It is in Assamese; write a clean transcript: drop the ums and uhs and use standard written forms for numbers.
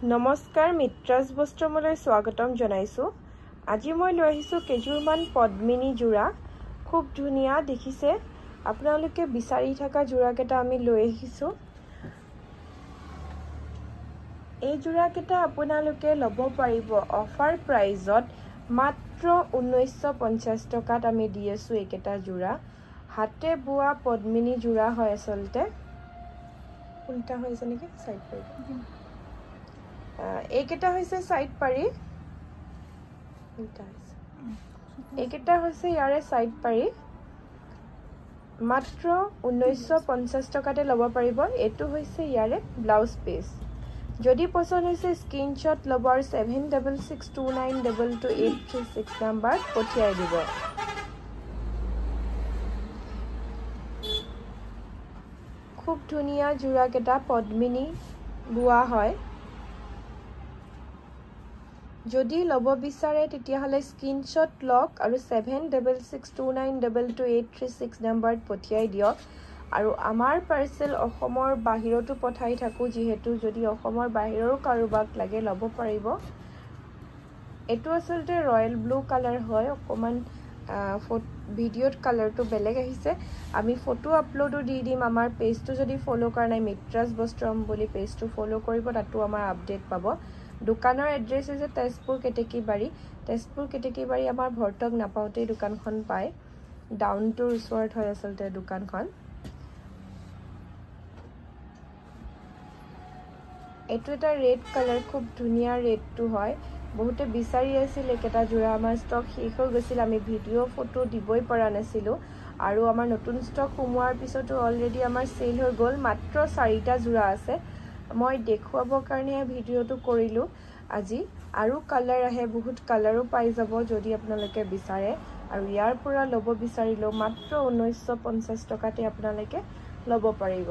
নমস্কাৰ মিত্ৰাজ বস্ত্ৰমলৈ স্বাগতম জনাইছো। আজি মই লৈ আহিছো কেজুৰমান পদ্মিনী জোৰা। খুব ধুনিয়া দেখিছে, আপোনালোকে বিচাৰি থকা জোৰাকেটা আমি লৈ আহিছো। এই জোৰাকেটা আপোনালোকে ল'ব পাৰিব অফাৰ প্ৰাইজত মাত্ৰ 1950 টকাত আমি দি আছো। এইকেটা জোৰা হাতে বোৱা পদ্মিনী জোৰা হয়। আচলতে উল্টা হৈছে নেকি, সাইড পাৰি এইকেটা হৈছে সাইড পাৰি, এইকেটা হৈছে ইয়াৰে সাইড পাৰি। মাত্ৰ 1950 টকাতে ল'ব পাৰিব। এটো হৈছে ইয়াৰে ব্লাউজ পিস। যদি পছন্দ হৈছে স্ক্ৰিনশ্বট ল'ব আৰু 7662922836 নম্বৰত পঠিয়াই দিব। খুব ধুনিয়া জোৰাকেটা পদ্মিনী বোৱা হয়। যদি ল'ব বিচাৰে তেতিয়াহলে স্ক্ৰিনশ্বট লওক আৰু 7662922836 নম্বৰত পঠিয়াই দিয়ক। আৰু আমাৰ পাৰ্সেল অসমৰ বাহিৰতো পঠাই থাকো, যেহেতু যদি অসমৰ বাহিৰৰো কাৰোবাক লাগে ল'ব পাৰিব। এটো আসলতে ৰয়েল ব্লু কালাৰ হয়। অকমান ভিডিঅ'ত কালাৰটো বেলেগ আহিছে। আমি ফটো আপলোডো দি দিম। আমাৰ পেজটো যদি ফলো কৰা নাই মিত্ৰাজ বস্ত্ৰম বুলি পেজটো ফলো কৰিব, তাতো আমাৰ আপডেট পাব। দোকানৰ এড্ৰেছ হৈছে তেজপুৰ কেতেকীবাৰী। তেজপুৰ কেতেকীবাৰী আমাৰ ভৰ্তক নাপাওঁতেই দোকানখন পায়। ডাউনটোৰ ওচৰত হয় আসলতে দোকানখন। এটো এটা ৰেড কালাৰ, খুব ধুনিয়া ৰেডটো হয়। বহুতে বিচাৰি আছিল একেটা জোৰা, আমাৰ ষ্টক শেষ হৈ গৈছিল। আমি ভিডিঅ' ফটো দিবই পৰা নাছিলো আৰু আমাৰ নতুন ষ্টক সোমোৱাৰ পিছতো অলৰেডি আমাৰ সেল হৈ গ'ল। মাত্ৰ 4টা জোৰা আছে। মই দেখুৱাবৰ কাৰণে ভিডিঅ'টো কৰিলো আজি। আৰু কালাৰ আহে, বহুত কালাৰো পাই যাব যদি আপোনালোকে বিচাৰে। আৰু ইয়াৰ পৰা ল'ব বিচাৰিলেও মাত্ৰ 1950 টকাতে আপোনালোকে ল'ব পাৰিব।